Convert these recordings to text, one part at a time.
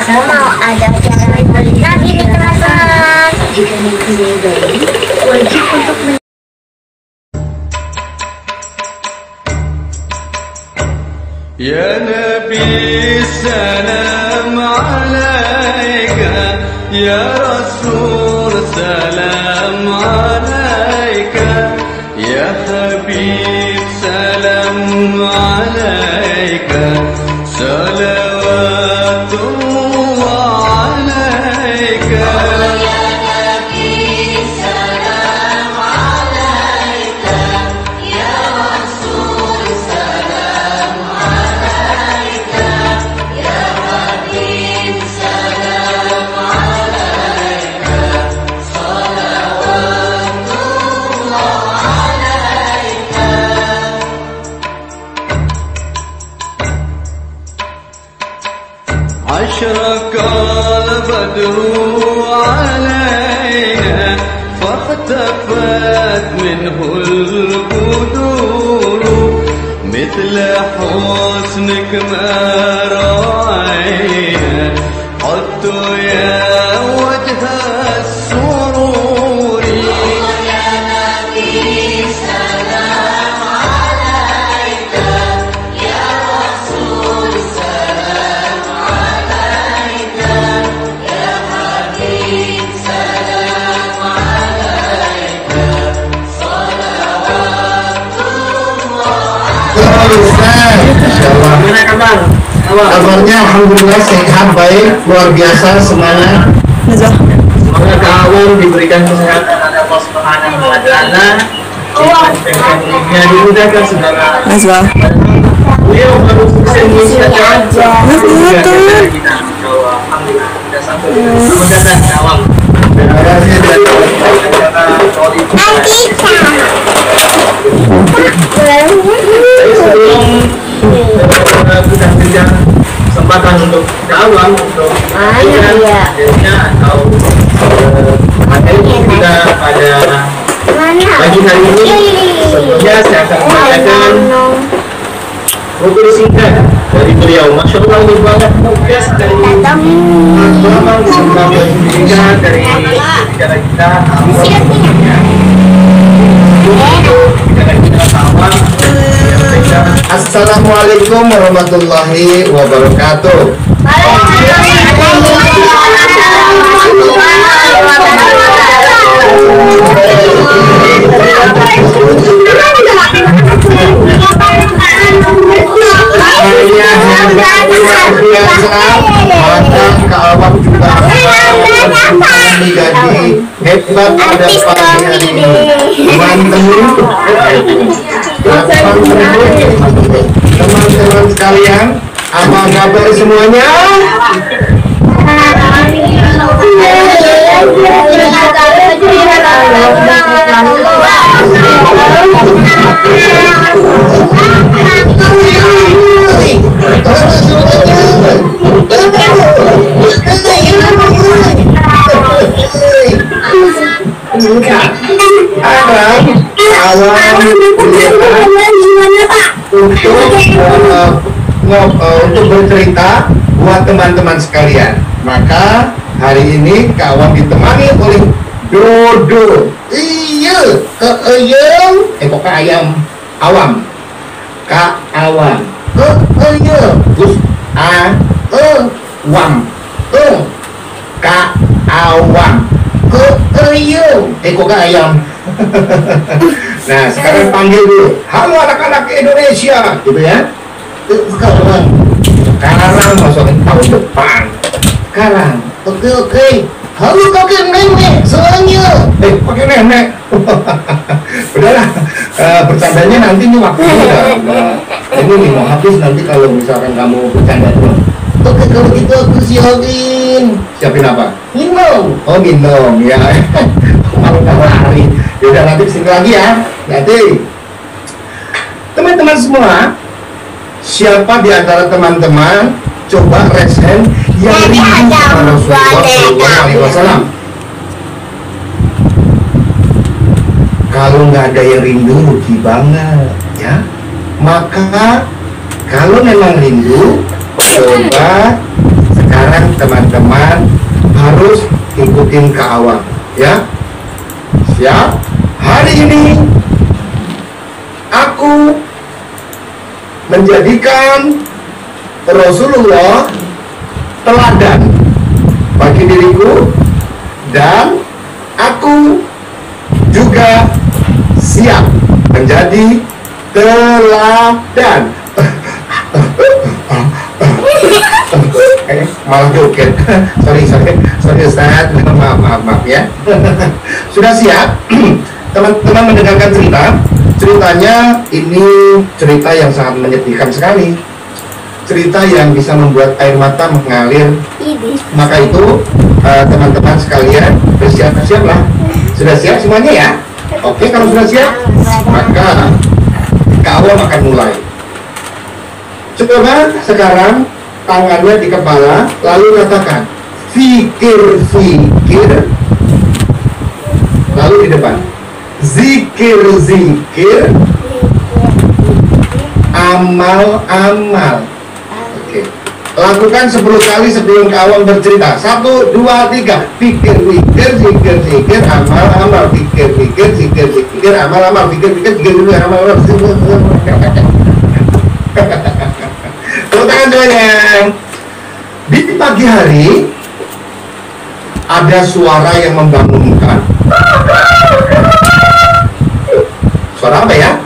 mau ada acara Nabi nih teman-teman. Jika mempunyai bayi, wajib untuk يا نبي السلام عليك يا رسول سلام عليك يا حبيب سلام عليك صلوات الله عليك أشرق البدر علينا فاختفت منه البدور مثل حسنك ما رأينا قد يا وجه السرور يا نبي سلام عليك يا رسول سلام عليك يا حبيب سلام عليك صلوات Gimana kabarnya? Alhamdulillah sehat, baik, luar biasa, semangat. Semoga kawan diberikan kesehatan oleh Allah Subhanahu wa Ta'ala, diberikan dimudahkan segala. Beliau baru sukses saja. Alhamdulillah sudah sampai. Selamat datang kawan. Terima kasih sudah berikan kesempatan untuk kawan untuk akhirnya atau materi kita pada pagi hari ini. Sebelumnya saya akan membacakan buku singkat dari beliau. Masya Allah, ini banyak tugas dari Bapak beserta pendidikan dari negara kita. Assalamualaikum warahmatullahi wabarakatuh. Kawan juga menjadi hebat pada pagi hari ini. Teman-teman sekalian, apa kabar semuanya? Untuk bercerita buat teman-teman sekalian. Maka hari ini kawan ditemani oleh Dodo. Iya, ayam. Pokoknya ayam awam. Kak awam. Iya, terus wam. Kak awam. Ayam. Pokoknya ayam. Nah, sekarang panggil dulu. Halo anak-anak Indonesia, gitu ya. Sekarang masukin tahun depan. Sekarang, oke. Halo kakek nenek, semuanya. Pakai nenek. Udahlah, bercandanya nanti nih waktunya. Ini nih mau habis nanti kalau misalkan kamu bercanda dulu. Oke, kalau gitu aku siapin apa? Minum. Oh, minum ya. Malu lari. Yaudah, nanti kesini lagi ya. Nanti teman-teman semua, siapa di antara teman-teman coba raise hand yang rindu kepada Rasulullah SAW? Kalau nggak ada yang rindu, rugi banget ya. Maka kalau memang rindu, coba sekarang teman-teman harus ikutin Kak Awang, ya. Siap? Hari ini aku menjadikan Rasulullah teladan bagi diriku, dan aku juga siap menjadi teladan. Malah joget. sorry Ustaz, maaf ya. Sudah siap? Teman-teman mendengarkan ceritanya ini cerita yang sangat menyedihkan sekali, cerita yang bisa membuat air mata mengalir. Maka itu teman-teman sekalian bersiap-siaplah. Sudah siap semuanya ya? Oke, kalau sudah siap, maka Kak Awang akan mulai. Coba sekarang tangannya di kepala, lalu katakan fikir, lalu di depan zikir, amal. Oke, lakukan 10 kali sebelum Kak Awang bercerita. 1, 2, 3. Fikir, zikir, amal. Fikir, amal. Fikir, zikir, amal. Tepuk tangan semuanya. Di pagi hari ada suara yang membangunkan. Suara apa ya?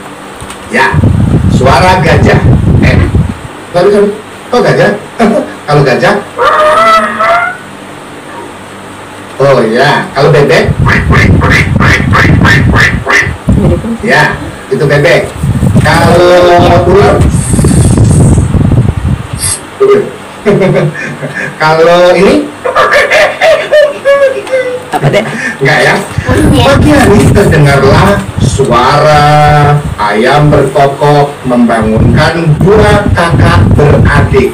Ya, suara gajah. Sorry. Oh, gajah? Kalau gajah? Oh ya, kalau bebek? Ya, itu bebek. Kalau ular? Kalau ini? Apa deh? Enggak ya? Pagi hari terdengarlah suara ayam berkokok membangunkan 2 kakak beradik.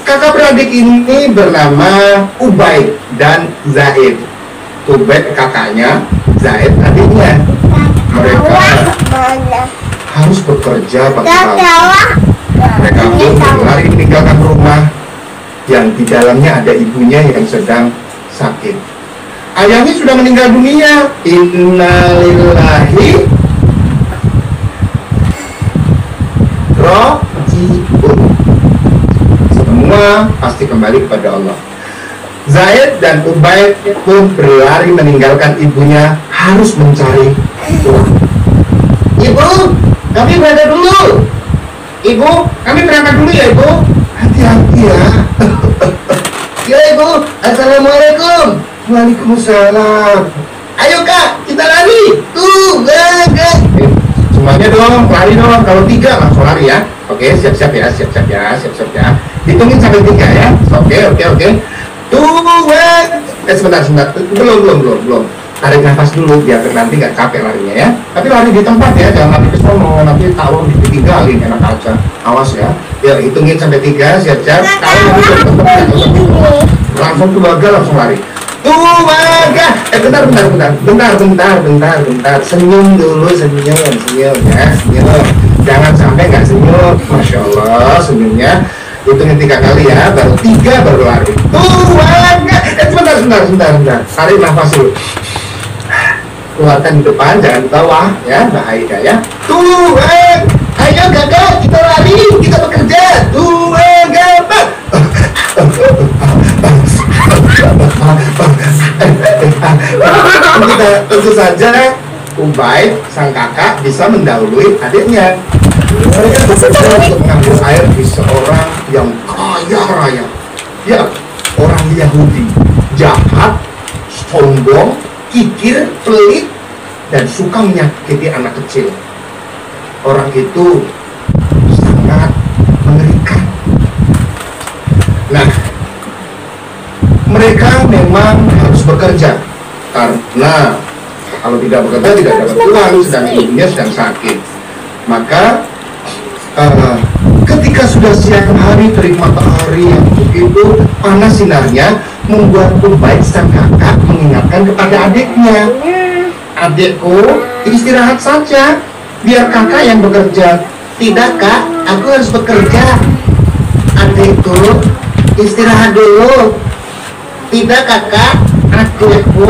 Kakak beradik ini bernama Ubaid dan Zaid. Ubaid kakaknya, Zaid adiknya. Mereka harus bekerja pagi-pagi. Mereka pun berlari meninggalkan rumah yang di dalamnya ada ibunya yang sedang sakit. Ayahnya sudah meninggal dunia. Innalillahi raji'un. Semua pasti kembali kepada Allah. Zaid dan Ubaid pun berlari meninggalkan ibunya, harus mencari uang. Ibu, kami berangkat dulu. Ibu, kami berangkat dulu ya Ibu. Hati-hati ya. Ya Ibu, assalamualaikum. Waalaikumsalam. Ayo Kak, kita lari. Kak. Semuanya dong, lari dong. Kalau 3 langsung lari ya. Oke, siap-siap ya. Hitungin sampai 3 ya. Oke. Sebentar. Belum. Tarik nafas dulu biar nanti nggak capek larinya ya. Tapi lari di tempat ya, jangan lari ke sono, nanti tahu ditinggalin, enak aja. Awas ya. Ya, hitungin sampai 3, siap-siap. Kalau langsung keluarga langsung lari. Bentar. Senyum dulu, senyum ya. Jangan sampai nggak senyum. Masya Allah, senyumnya. Hitungin 3 kali ya, baru 3 baru lari. Sebentar. Tarik nafas dulu. Keluarkan di depan, jangan di bawah ya, bahaya ya. Ayo kakak, kita lari, kita bekerja. Tentu saja Ubaid sang kakak bisa mendahului adiknya. Mereka bekerja untuk mengambil air di seorang yang kaya raya. Ya, orang Yahudi, jahat, sombong, kikir, pelit, dan suka menyakiti anak kecil. Orang itu sangat mengerikan. Nah, mereka memang harus bekerja karena kalau tidak bekerja tidak dapat uang, sedang ibunya sedang sakit. Maka ketika sudah siang hari, terik matahari yang begitu panas sinarnya membuat Ubaid sang kakak mengingatkan kepada adiknya, adikku istirahat saja, biar kakak yang bekerja. Tidak Kak, aku harus bekerja. Adikku istirahat dulu, Tidak kakak, adikku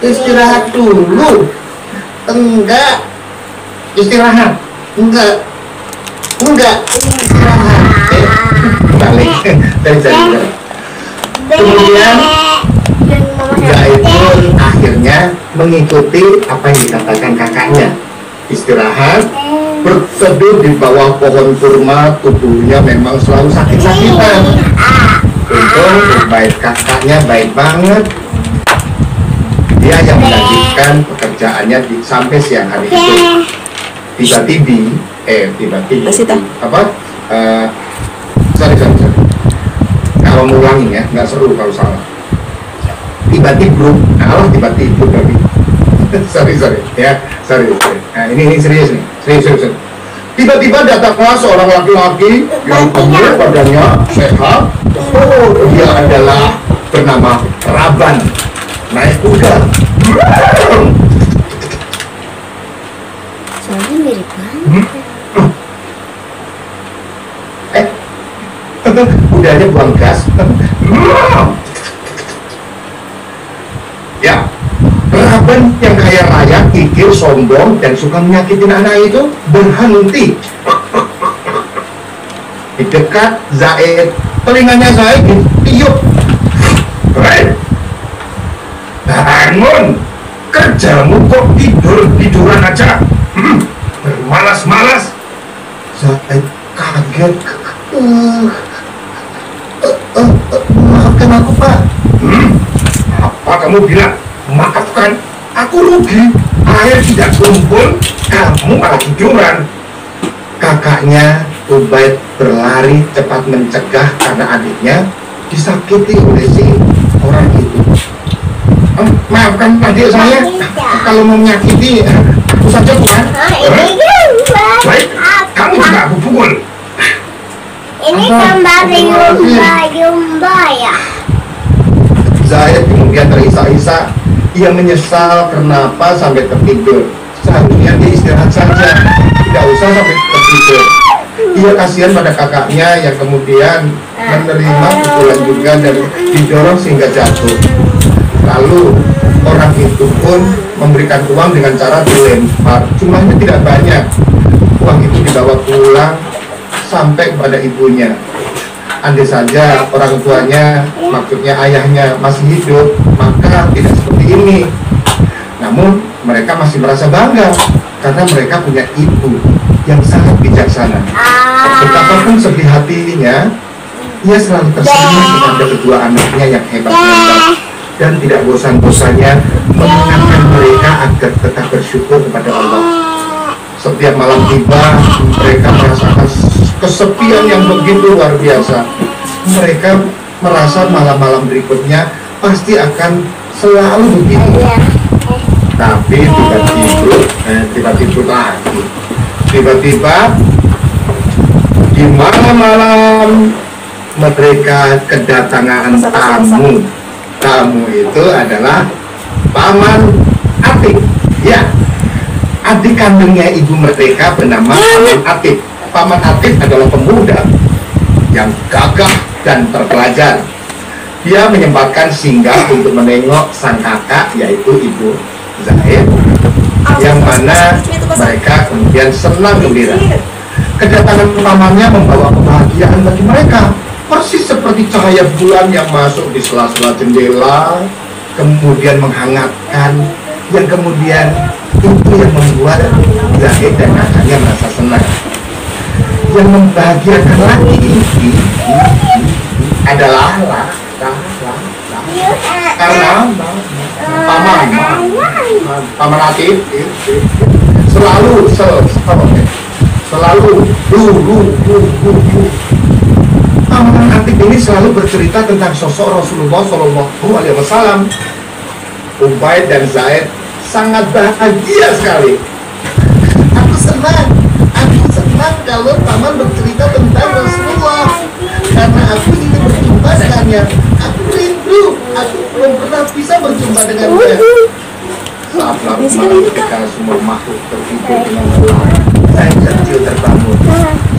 istirahat dulu. Enggak, istirahat. Enggak istirahat. Balik. Cari. Kemudian yaitu akhirnya mengikuti apa yang dikatakan kakaknya. Istirahat, berteduh di bawah pohon kurma. Tubuhnya memang selalu sakit-sakitan. Untung baik kakaknya baik banget. Dia yang melanjutkan pekerjaannya sampai siang hari itu. Tiba-tiba apa? Sorry. Kalau ngulangin ya, nggak seru kalau salah. Tiba-tiba tadi. sorry ya, sorry. Nah, ini serius nih, serius. Tiba-tiba datanglah seorang laki-laki yang umur badannya sehat. Oh, dia adalah bernama Raban, naik kuda. Soalnya mirip banget. Kudanya buang gas. Ya, Raban yang kaya raya, kikir, sombong, dan suka menyakitin anak itu berhenti di dekat Zaid. Telinganya Zaid ditiup. Hei, bangun! Kerjamu kok tiduran aja? Bermalas-malas. Zaid kaget. Maafkan aku, Pak. Apa kamu bilang? Maafkan? Aku rugi. Air tidak kumpul, kamu malah tiduran. Kakaknya Ubaid berlari cepat mencegah karena adiknya disakiti oleh si orang itu. Maafkan adik saya, kalau mau menyakiti aku saja, Tuhan. Baik, kamu juga aku pukul. Ini gambar Yumba ya. Zaid kemudian terisak-isak. Ia menyesal kenapa sampai tertidur. Seharusnya dia istirahat saja, tidak usah sampai tertidur. Ia kasihan pada kakaknya yang kemudian menerima pukulan juga dan didorong sehingga jatuh. Lalu orang itu pun memberikan uang dengan cara dilempar. Jumlahnya tidak banyak. Uang itu dibawa pulang sampai kepada ibunya. Andai saja orang tuanya, maksudnya ayahnya masih hidup, maka tidak seperti ini. Namun mereka masih merasa bangga karena mereka punya ibu yang sangat bijaksana. Betapapun sedih hatinya, ia selalu tersenyum kepada kedua anaknya yang hebat dan tidak bosan-bosannya mengingatkan mereka agar tetap bersyukur kepada Allah. Setiap malam tiba, mereka merasakan kesepian yang begitu luar biasa. Mereka merasa malam-malam berikutnya pasti akan selalu begitu. Tapi tiba-tiba di malam-malam mereka kedatangan tamu. Tamu itu adalah Paman Atik. Ya, adik kandungnya ibu mereka bernama Paman Atik. Paman Atik adalah pemuda yang gagah dan terpelajar. Dia menyempatkan singgah untuk menengok sang kakak, yaitu ibu Zaid, yang mana mereka kemudian senang gembira. Kedatangan pamannya membawa kebahagiaan bagi mereka, persis seperti cahaya bulan yang masuk di sela-sela jendela, kemudian menghangatkan, yang kemudian itu yang membuat Zaid dan kakaknya merasa senang. Yang membahagiakan lagi adalah karena Paman Atik selalu Paman Atik ini selalu bercerita tentang sosok Rasulullah Shallallahu Alaihi Wasallam. Ubaid dan Zaid sangat bahagia sekali. Aku senang kalau paman bercerita tentang Rasulullah, karena aku ingin berjumpa dengannya. Aku rindu, aku belum pernah bisa berjumpa dengannya. Saat larut malam ketika semua makhluk tertidur dengan gelap, Zaid kecil terbangun.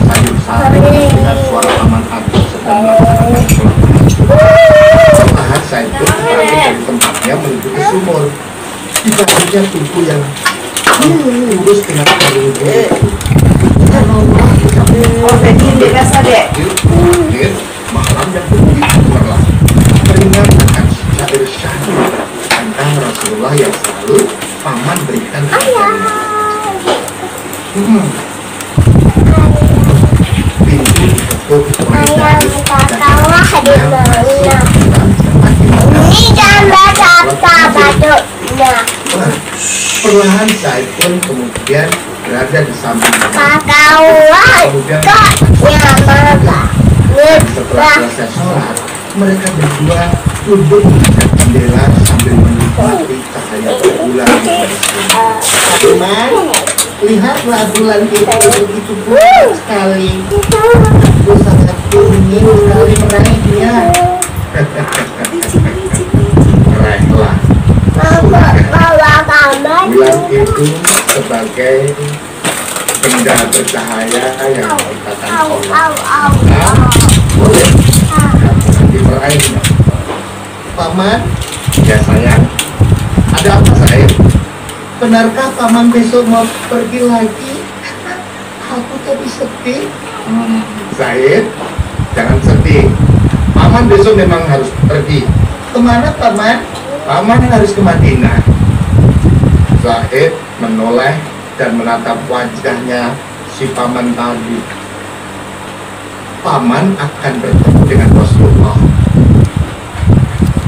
Sayup-sayup dengan suara Paman Atik sedang melaksanakan sholat. sumur. Dibaliknya tubuh yang kurus dengan kalung. Oh, jadi ini biasa deh. Malam yang begitu cemerlang teringat akan syair syahdu tentang Rasulullah yang selalu paman berikan kepadanya. Pintu diketuk oleh Zaid Ini jangan baca bajunya. perlahan Zaid pun kemudian berada di samping Kawan, kemudian setelah selesai sholat, mereka berdua duduk di dekat jendela sambil menikmati cahaya bulan. Teman, lihatlah bulan itu begitu bulat sekali. Aku sangat ingin sekali meraihnya. Meraihlah. Bulan itu sebagai benda bercahaya yang dikatakan Allah. Boleh nanti meraihnya. Paman, ya sayang, ada apa sayang? Benarkah paman besok mau pergi lagi? Aku jadi sedih. Zaid, jangan sedih. Paman besok memang harus pergi. Kemana paman? Paman harus ke Madinah. Zaid menoleh dan menatap wajahnya si paman tadi. Paman akan bertemu dengan Rasulullah.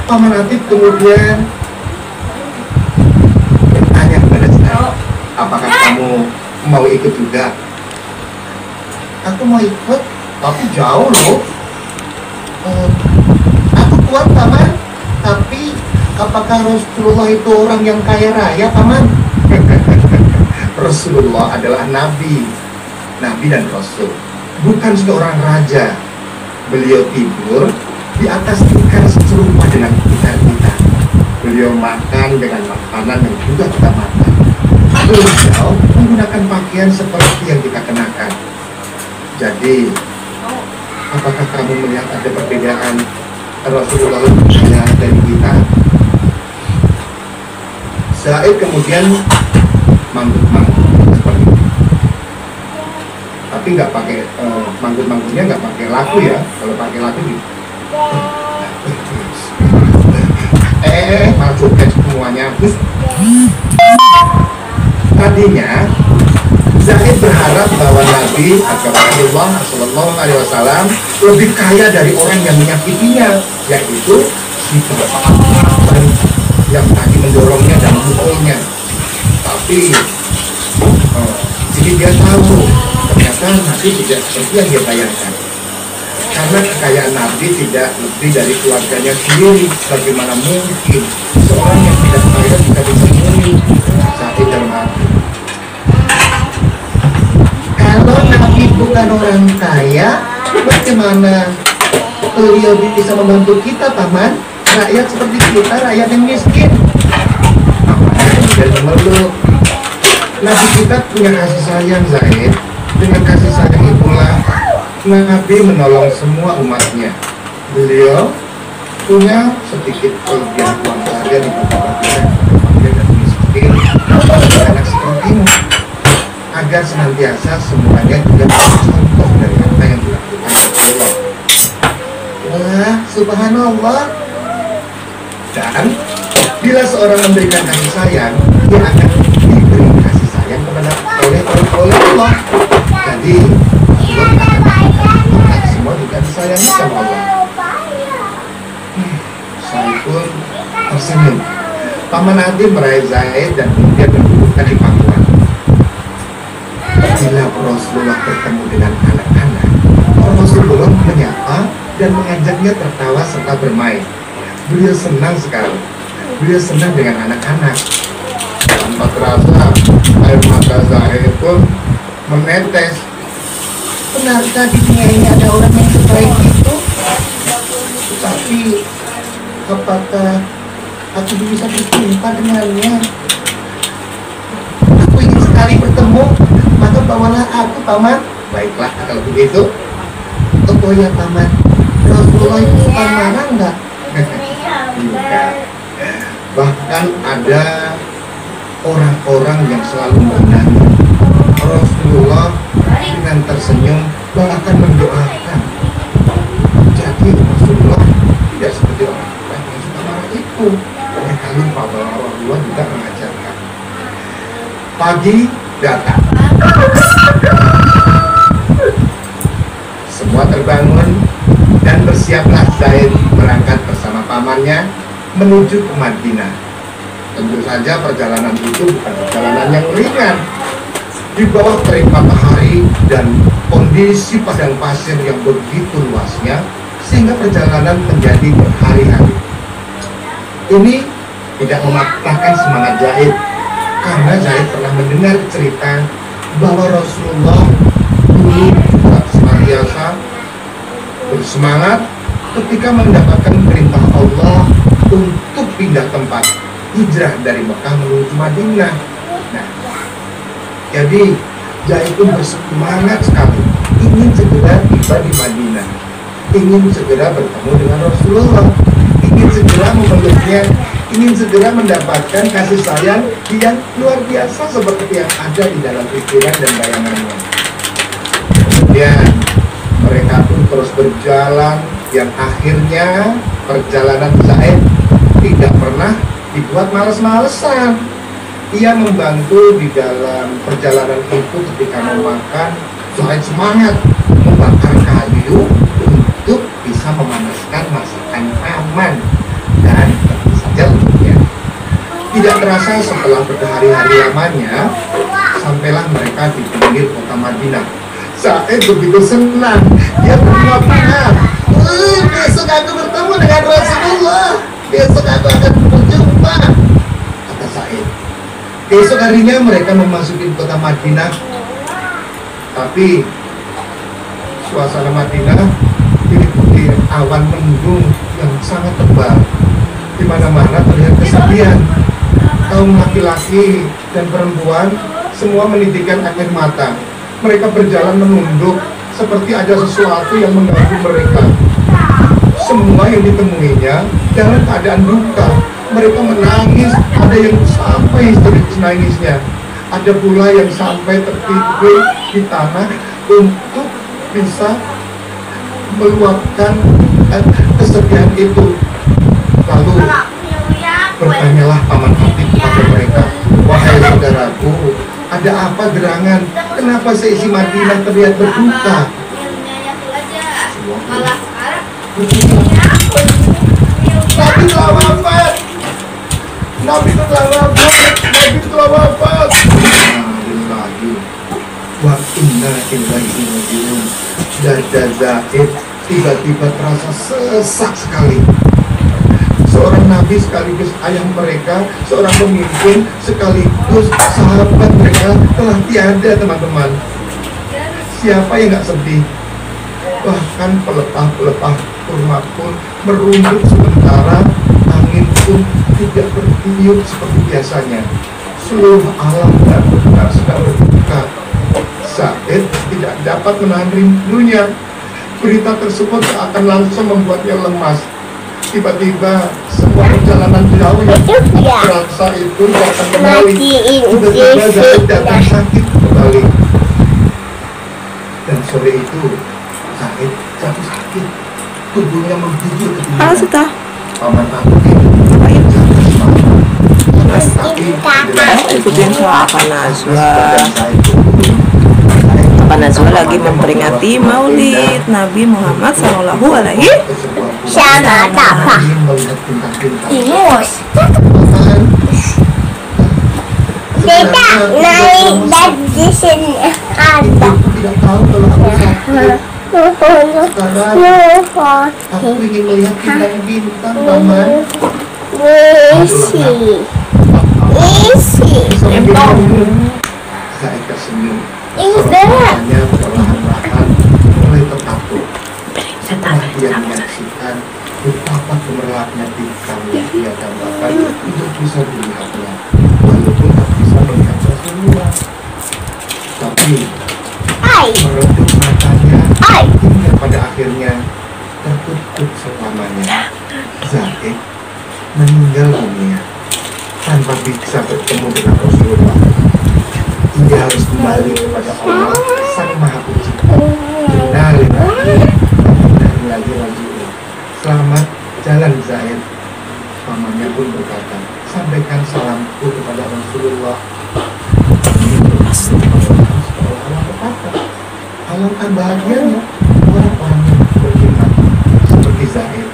Paman Atib kemudian bertanya kepada Zaid, apakah kamu mau ikut juga? Aku mau ikut, tapi jauh loh. Aku kuat paman, tapi apakah Rasulullah itu orang yang kaya raya paman? Rasulullah adalah nabi dan rasul, bukan seorang raja. Beliau tidur di atas tikar serupa dengan tikar kita. Beliau makan dengan makanan yang juga kita makan. Beliau menggunakan pakaian seperti yang kita kenakan. Jadi, apakah kamu melihat ada perbedaan Rasulullah dari kita? Zaid kemudian manggut-manggut seperti itu. Tapi nggak pakai manggut-manggutnya nggak pakai laku ya. Kalau pakai laku gitu. Malah joget semuanya. Tadinya Zaid berharap bahwa Nabi Rasulullah SAW lebih kaya dari orang yang menyakitinya, yaitu si bapak yang tadi mendorongnya dan memukulnya. Tapi jadi dia tahu ternyata Nabi tidak seperti yang dia bayangkan. Karena kekayaan Nabi tidak lebih dari keluarganya sendiri. Bagaimana mungkin seorang yang tidak kaya bisa disembuhi saat itu dalam hati? Kalau Nabi bukan orang kaya, bagaimana beliau bisa membantu kita, paman? Rakyat seperti kita, rakyat yang miskin. Paman tidak mengeluh. Nabi kita punya kasih sayang, Zaid. Dengan kasih sayang itulah Nabi menolong semua umatnya. Beliau punya sedikit kelebihan uang saja di beberapa bidang dan miskin, anak sepertimu, agar senantiasa semuanya juga contoh dari apa yang dilakukan Rasulullah. Wah, subhanallah. Dan bila seorang memberikan kasih sayang, dia akan diberi kasih sayang oleh Allah. Jadi Allah akan semua juga disayangi sama Allah. Saya pun tersenyum. Paman Adi meraih Zaid dan kemudian mendudukkan di pangkuan. Bila Rasulullah bertemu dengan anak-anak, Rasulullah menyapa dan mengajaknya tertawa serta bermain. Beliau senang sekali. Beliau senang dengan anak-anak. Tanpa terasa, air mata Zaid pun menetes. Benarkah di dunia ini ada orang yang sebaik itu? Tapi apakah aku bisa berjumpa dengannya? Aku ingin sekali bertemu. Maka bawalah aku, paman. Baiklah, kalau begitu. Oh ya, paman, Rasulullah itu suka marah enggak? Enggak. Bahkan Bahkan ada orang-orang yang selalu menanya Rasulullah dengan tersenyum bahkan mendoakan. Jadi Rasulullah tidak seperti orang-orang yang suka marah itu. Mereka lupa bahwa Rasulullah juga mengajarkan. Pagi datang, semua terbangun dan bersiaplah Zaid berangkat bersama pamannya menuju ke Madinah. Tentu saja perjalanan itu bukan perjalanan yang ringan. Di bawah terik matahari dan kondisi padang pasir yang begitu luasnya, sehingga perjalanan menjadi berhari-hari. Ini tidak mematahkan semangat Zaid, karena Zaid pernah mendengar cerita bahwa Rasulullah dulu juga senantiasa bersemangat ketika mendapatkan perintah Allah untuk pindah tempat, hijrah dari Mekah menuju Madinah. Nah, jadi Zaid pun bersemangat sekali ingin segera tiba di Madinah, ingin segera bertemu dengan Rasulullah, ingin segera memeluknya, ingin segera mendapatkan kasih sayang yang luar biasa seperti yang ada di dalam pikiran dan bayangannya. Kemudian mereka pun terus berjalan, yang akhirnya perjalanan Zaid tidak pernah dibuat males-malesan. Ia membantu di dalam perjalanan itu ketika mau makan. Zaid semangat membakar kayu untuk bisa memanaskan masakan aman dan tentu saja untuknya. Tidak terasa setelah berhari-hari lamanya, sampailah mereka di pinggir kota Madinah. Zaid begitu senang, dia berbunga-bunga. Besok aku bertemu dengan Rasulullah, besok aku akan berjumpa, kata Zaid. Besok harinya mereka memasuki kota Madinah, tapi suasana Madinah diliputi awan mendung yang sangat tebal. Di mana-mana terlihat kesepian. Kaum laki-laki dan perempuan semua menitikkan air mata. Mereka berjalan menunduk seperti ada sesuatu yang mengganggu mereka. Semua yang ditemuinya dalam keadaan duka. Mereka menangis, ada yang sampai histeris nangisnya, ada pula yang sampai tertidur di tanah untuk bisa meluapkan kesedihan itu. Lalu bertanyalah paman Hatib kepada mereka, wahai saudaraku, ada apa gerangan? Kenapa seisi Madinah terlihat berduka? Nabi telah wafat. Nabi telah wafat. Nabi telah wafat. Alhamdulillah. Wa inna ilaihi raji'un. Dada Zaid tiba-tiba terasa sesak sekali. Seorang nabi sekaligus ayah mereka, seorang pemimpin sekaligus sahabat mereka telah tiada, teman-teman. Siapa yang gak sedih? Bahkan pelepah-pelepah kurma pun merunduk sementara, angin pun tidak bertiup seperti biasanya. Seluruh alam benar-benar sedang berduka. Zaid tidak dapat menahan rindunya. Berita tersebut akan langsung membuatnya lemas. Tiba-tiba semua perjalanan jauh yang terasa itu datang kembali. Tiba-tiba Zaid datang sakit kembali. Dan sore itu Zaid jatuh sakit, tubuhnya menggigil ketinggian. Paman aku jatuh semangat. Tapi ikutin soal Pak Najwa lagi memperingati Maulid Nabi Muhammad Sallallahu Alaihi Sama apa? Imus. Tidak naik dan di sini ada. tidak tahu kalau aku sakit. Sekarang aku ingin melihat bintang-bintang, paman. Isi. Zaid tersenyum. Ini berat. Matanya perlahan-lahan mulai tertutup. Setelah dia menyaksikan betapa gemerlapnya bintang yang dia dambakan untuk bisa dilihatnya, walaupun tak bisa melihat Rasulullah. Tapi meredup matanya hingga pada akhirnya tertutup selamanya. Zaid meninggal dunia. tanpa bisa bertemu dengan Rasulullah. Dia harus kembali kepada Allah Sang Maha Pencipta. Selamat jalan Zaid. Pamannya pun berkata, sampaikan salamku kepada Rasulullah. Alangkah bahagianya orang-orang yang beriman seperti Zaid,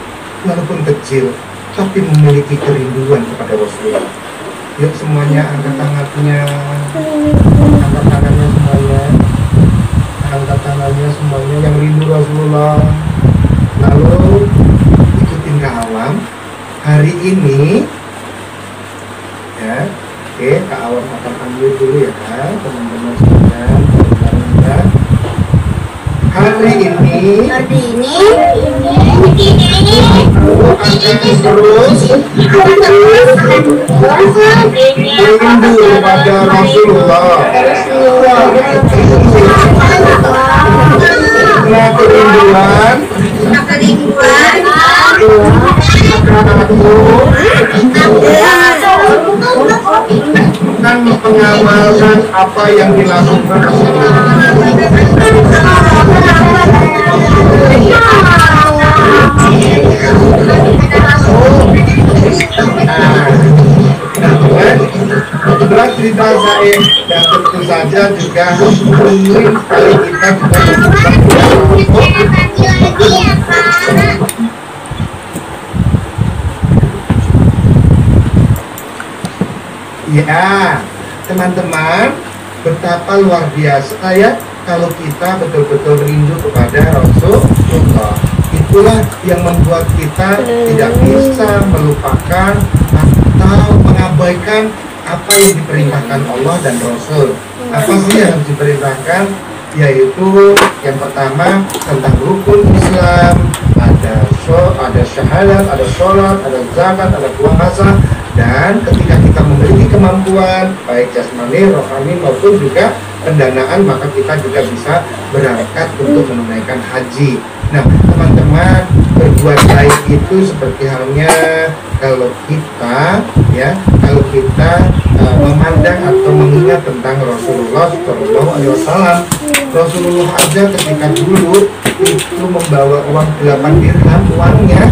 walaupun kecil tapi memiliki kerinduan kepada Rasulullah. Yuk semuanya angkat tangannya, angkat tangannya semuanya, angkat tangannya semuanya yang rindu Rasulullah. Lalu ikutin ke alam. Hari ini ya, oke, ke alam akan ambil dulu ya kan, teman-teman sekalian. Hari ini terus rindu pada Rasulullah. Nah, kerinduan akan mengamalkan apa yang dilakukan setelah cerita Zaid, dan tentu saja juga ingin sekali kita ya, teman-teman, betapa luar biasa ya kalau kita betul-betul rindu kepada Rasulullah. Itulah yang membuat kita tidak bisa melupakan atau mengabaikan apa yang diperintahkan Allah dan Rasul. Apa sih yang harus diperintahkan? Yaitu yang pertama tentang rukun Islam, ada syahadat, ada sholat, ada zakat, ada puasa. Dan ketika kita memiliki kemampuan baik jasmani, rohani maupun juga pendanaan, maka kita juga bisa berangkat untuk menunaikan haji. Nah, teman-teman, berbuat baik itu seperti halnya kalau kita memandang atau mengingat tentang Rasulullah SAW. Rasulullah aja ketika dulu itu membawa uang 8 dirham, uangnya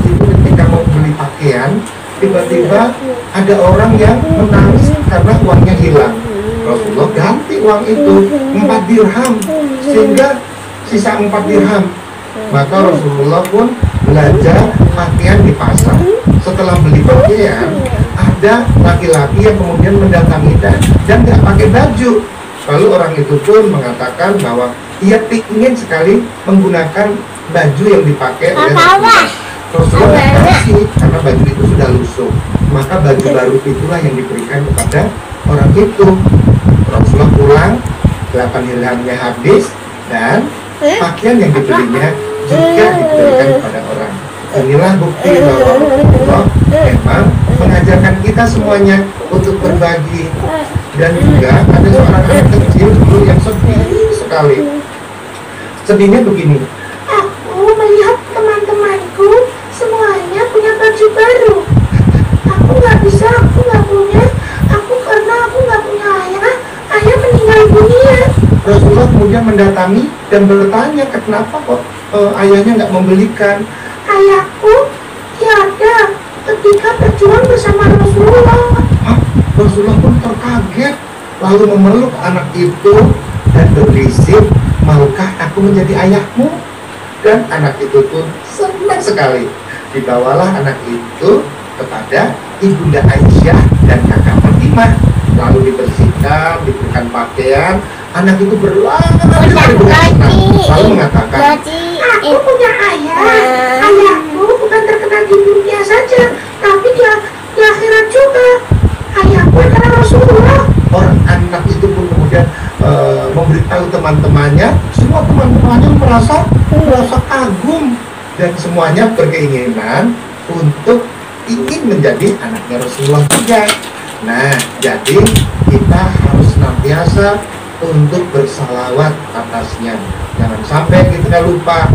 itu ketika mau beli pakaian, tiba-tiba ada orang yang menangis karena uangnya hilang. Rasulullah ganti uang itu 4 dirham sehingga sisa 4 dirham. Maka Rasulullah pun belanja pakaian di pasar. Setelah beli pakaian, ada laki-laki yang kemudian mendatangi dan nggak pakai baju. Lalu orang itu pun mengatakan bahwa ia ingin sekali menggunakan baju yang dipakai oleh Rasulullah. Rasulullah kasih karena baju itu sudah lusuh. Maka baju baru itulah yang diberikan kepada orang itu. Rasulullah pulang, 8 dirhamnya habis, dan pakaian yang dibelinya juga diberikan kepada orang. Inilah bukti bahwa Allah memang mengajarkan kita semuanya untuk berbagi. Dan juga ada seorang anak kecil dulu yang sedih sekali. Sedihnya begini, aku melihat teman-temanku semuanya punya baju baru. Aku nggak bisa, aku nggak punya. Karena aku nggak punya ayah. Ayah meninggal dunia. Rasulullah kemudian mendatangi dan bertanya, kenapa kok ayahnya nggak membelikan? Ayahku tiada ketika berjuang bersama Rasulullah. Rasulullah pun terkaget, lalu memeluk anak itu dan berbisik, maukah aku menjadi ayahmu? Dan anak itu pun senang sekali. Dibawalah anak itu kepada ibunda Aisyah dan kakak Fatimah, lalu dibersihkan, diberikan pakaian. Anak itu berlari lalu mengatakan, aku punya ayah. Ayahku bukan terkenal di dunia saja, tapi di akhirat juga. Ayahku adalah Rasulullah. Orang anak itu pun kemudian memberitahu teman-temannya. Semua teman-temannya merasa kagum dan semuanya berkeinginan untuk ingin menjadi anaknya Rasulullah juga. Nah, jadi kita harus senantiasa untuk bersalawat atasnya. Jangan sampai kita lupa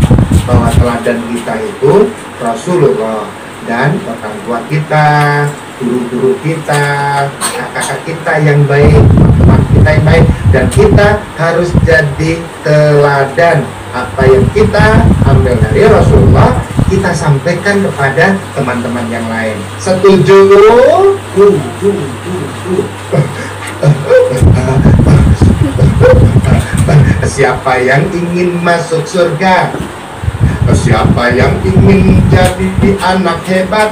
bahwa teladan kita itu Rasulullah dan orang tua kita, guru-guru kita, kakak-kakak kita yang baik, teman kita yang baik, dan kita harus jadi teladan. Apa yang kita ambil dari Rasulullah, kita sampaikan kepada teman-teman yang lain. Setuju? Siapa yang ingin masuk surga? Siapa yang ingin jadi anak hebat?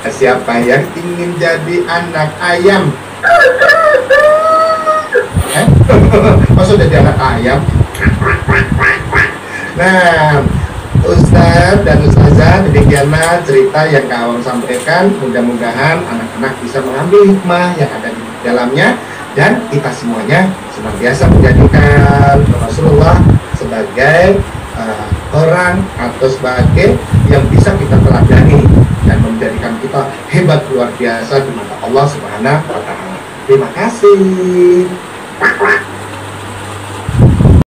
Siapa yang ingin jadi anak ayam? Maksud jadi anak ayam? Nah, Ustadz dan Ustazah, demikianlah cerita yang Kak Awam sampaikan. Mudah-mudahan anak-anak bisa mengambil hikmah yang ada di dalamnya, dan kita semuanya senantiasa menjadikan Rasulullah sebagai orang atau sebagai yang bisa kita teladani dan menjadikan kita hebat luar biasa di mata Allah Subhanahu wa Ta'ala. Terima kasih.